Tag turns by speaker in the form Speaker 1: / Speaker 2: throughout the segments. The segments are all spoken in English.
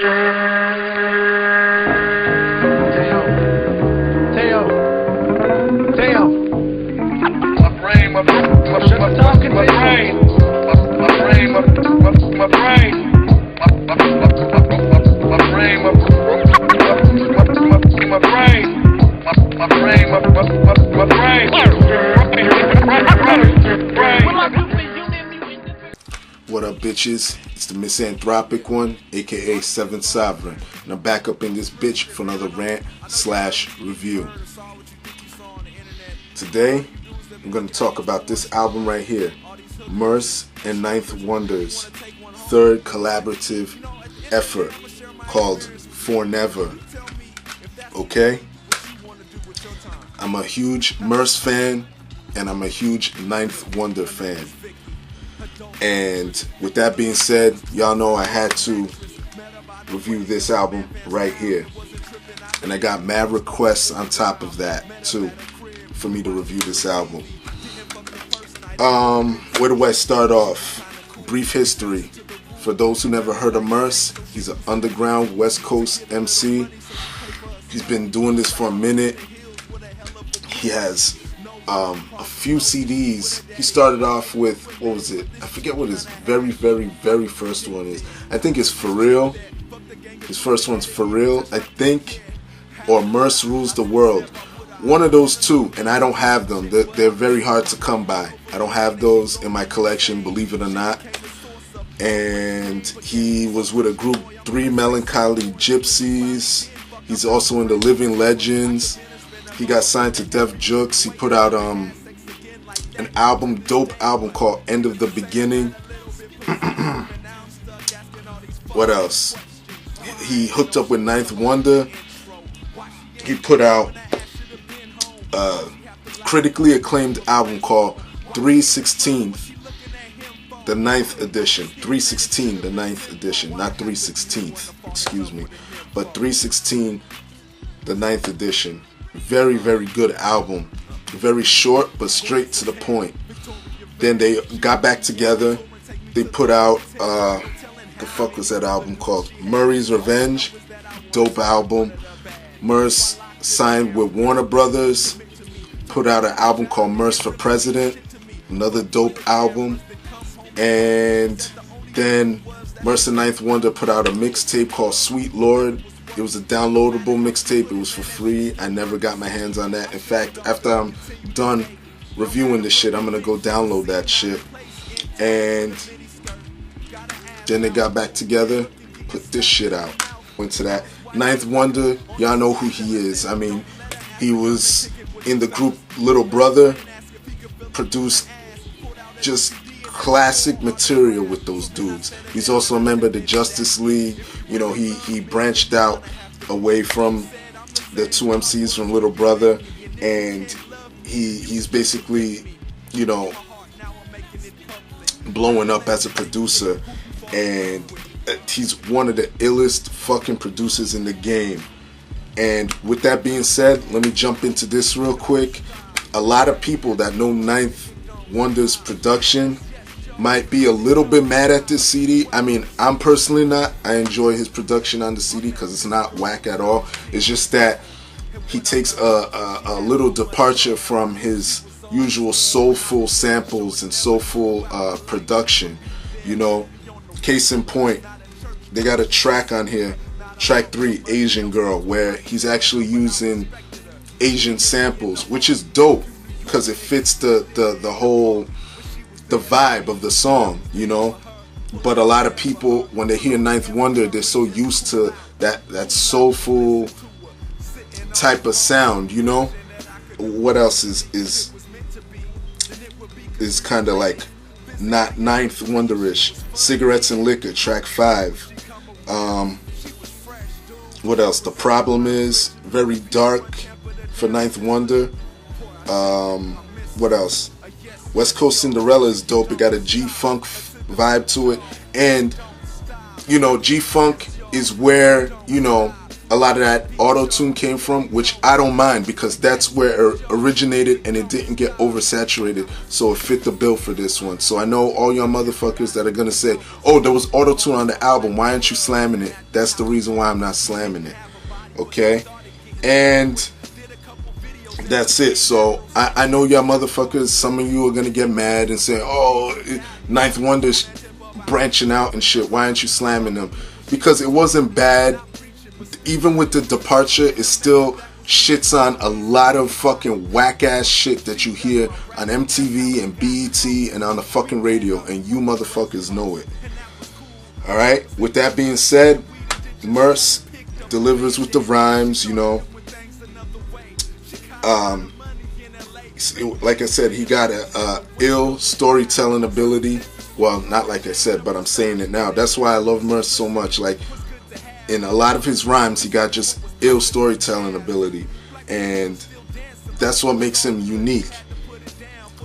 Speaker 1: What up, bitches? It's the MisanthropikOne, aka 7th Sovereign, and I'm back up in this bitch for another rant/review. Today, I'm going to talk about this album right here, MURS and 9th Wonder's third collaborative effort called Fornever. Okay? I'm a huge MURS fan, and I'm a huge 9th Wonder fan. And with that being said, y'all know I had to review this album right here. And I got mad requests on top of that too for me to review this album. Where do I start off? Brief history. For those who never heard of MURS, he's an underground West Coast MC. He's been doing this for a minute. He has a few CDs. He started off with, what was it? I forget what his very first one is. I think it's For Real. His first one's For Real, I think, or MURS Rules the World. One of those two, and I don't have them. They're very hard to come by. I don't have those in my collection, believe it or not. And he was with a group, 3 Melancholy Gypsies. He's also in the Living Legends. He got signed to Def Jux. He put out an album, dope album called End of the Beginning. What else? He hooked up with 9th Wonder. He put out a critically acclaimed album called 3/16th, the 9th edition. 3/16, the 9th edition, not 3/16th, excuse me, but 3/16, the 9th edition. Very good album. Very short but straight to the point. Then they got back together. They put out the fuck was that album called? Murray's Revenge. Dope album. MURS signed with Warner Brothers. Put out an album called MURS for President. Another dope album. And then MURS and 9th Wonder put out a mixtape called Sweet Lord. It was a downloadable mixtape. It was for free. I never got my hands on that. In fact, after I'm done reviewing this shit, I'm gonna go download that shit. And then they got back together, put this shit out. Went to that. 9th Wonder, y'all know who he is. I mean, he was in the group Little Brother, produced just classic material with those dudes. He's also a member of the Justice League. You know, he branched out away from the 2 MCs from Little Brother, and he's basically, you know, blowing up as a producer, and he's one of the illest fucking producers in the game. And with that being said, let me jump into this real quick. A lot of people that know 9th Wonder's production might be a little bit mad at this CD. I mean, I'm personally not. I enjoy his production on the CD because it's not whack at all. It's just that he takes a little departure from his usual soulful samples and soulful production. You know, case in point, they got a track on here, track 3, Asian Girl, where he's actually using Asian samples, which is dope because it fits the whole vibe of the song, you know. But a lot of people, when they hear 9th Wonder, they're so used to that soulful type of sound, you know. What else is kind of like not 9th Wonder-ish? Cigarettes and Liquor, track 5. What else? The Problem Is very dark for 9th Wonder. What else? West Coast Cinderella is dope. It got a G-Funk vibe to it. And, you know, G-Funk is where, you know, a lot of that auto-tune came from, which I don't mind because that's where it originated and it didn't get oversaturated, so it fit the bill for this one. So I know all y'all motherfuckers that are gonna say, oh, there was auto-tune on the album, why aren't you slamming it? That's the reason why I'm not slamming it. Okay? And that's it. So I know y'all motherfuckers, some of you are gonna get mad and say, oh, 9th Wonder's branching out and shit, why aren't you slamming them? Because it wasn't bad. Even with the departure, it still shits on a lot of fucking whack ass shit that you hear on MTV and BET and on the fucking radio, and you motherfuckers know it. Alright, with that being said, MURS delivers with the rhymes, you know. Like I said, he got a ill storytelling ability. Well, not like I said, but I'm saying it now. That's why I love MURS so much. Like, in a lot of his rhymes, he got just ill storytelling ability, and that's what makes him unique.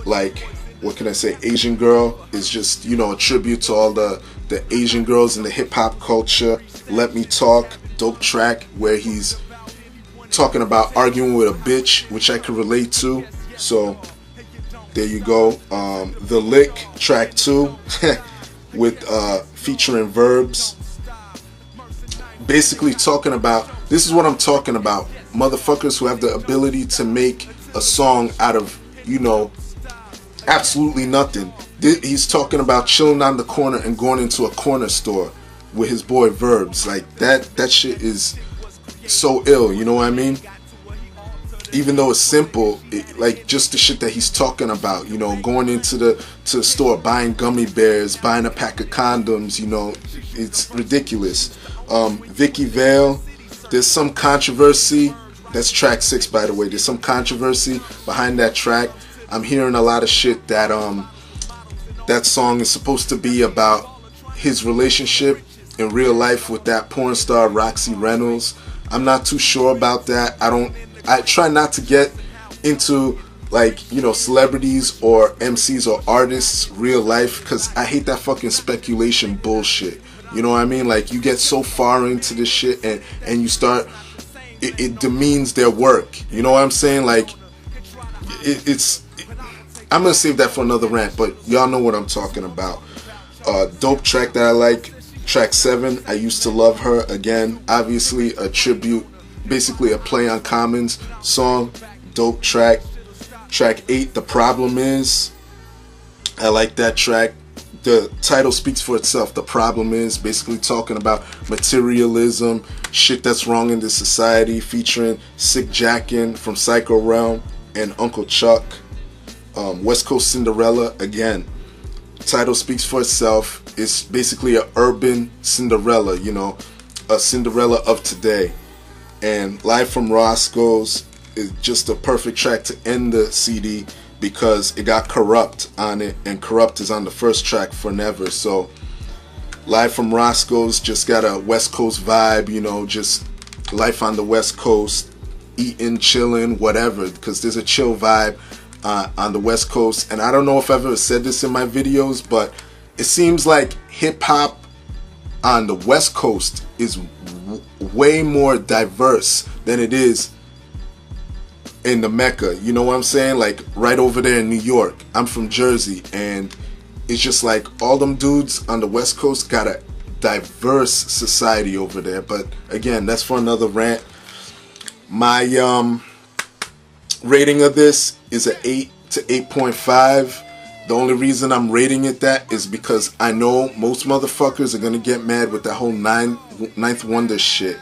Speaker 1: Like, what can I say? Asian Girl is just, you know, a tribute to all the Asian girls in the hip-hop culture. Let Me Talk, dope track where he's talking about arguing with a bitch, which I could relate to. So there you go. The Lick, track 2 with featuring Verbs. Basically talking about, this is what I'm talking about, motherfuckers who have the ability to make a song out of, you know, absolutely nothing. He's talking about chilling on the corner and going into a corner store with his boy Verbs. Like, that shit is so ill, you know what I mean? Even though it's simple, like just the shit that he's talking about, you know, going into the store, buying gummy bears, buying a pack of condoms, you know, it's ridiculous. Vicky Vale, there's some controversy. That's track 6, by the way. There's some controversy behind that track. I'm hearing a lot of shit that that song is supposed to be about his relationship in real life with that porn star Roxy Reynolds. I'm not too sure about that. I try not to get into, like, you know, celebrities or MCs or artists real life, because I hate that fucking speculation bullshit. You know what I mean? Like, you get so far into this shit and you start, it demeans their work. You know what I'm saying? Like, I'm gonna save that for another rant, but y'all know what I'm talking about. Dope track that I like, track 7, I Used to Love Her. Again, obviously a tribute, basically a play on Common's song. Dope track. Track 8, The Problem Is, I like that track. The title speaks for itself. The Problem Is, basically talking about materialism, shit that's wrong in this society, featuring Sick Jackin from Psycho Realm and Uncle Chuck. West Coast Cinderella, again, title speaks for itself. It's basically an urban Cinderella, you know, a Cinderella of today. And Live from Roscoe's is just a perfect track to end the CD, because it got Corrupt on it, and Corrupt is on the first track, Fornever. So Live from Roscoe's just got a West Coast vibe, you know, just life on the West Coast, eating, chilling, whatever, because there's a chill vibe on the West Coast. And I don't know if I've ever said this in my videos, but it seems like hip-hop on the West Coast is way more diverse than it is in the Mecca. You know what I'm saying? Like, right over there in New York. I'm from Jersey, and it's just like all them dudes on the West Coast got a diverse society over there. But again, that's for another rant. My rating of this is an 8 to 8.5. The only reason I'm rating it that is because I know most motherfuckers are gonna get mad with that whole 9th Wonder shit,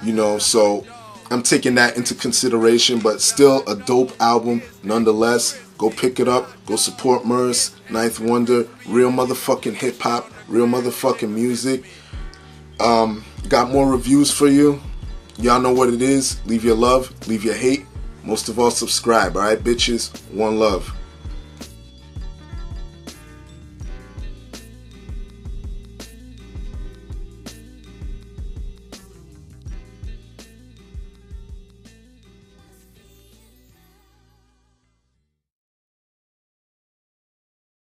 Speaker 1: you know, so I'm taking that into consideration. But still a dope album nonetheless. Go pick it up, go support MURS, 9th Wonder, real motherfucking hip-hop, real motherfucking music. Got more reviews for you. Y'all know what it is. Leave your love, leave your hate. Most of all, subscribe, alright bitches? One love.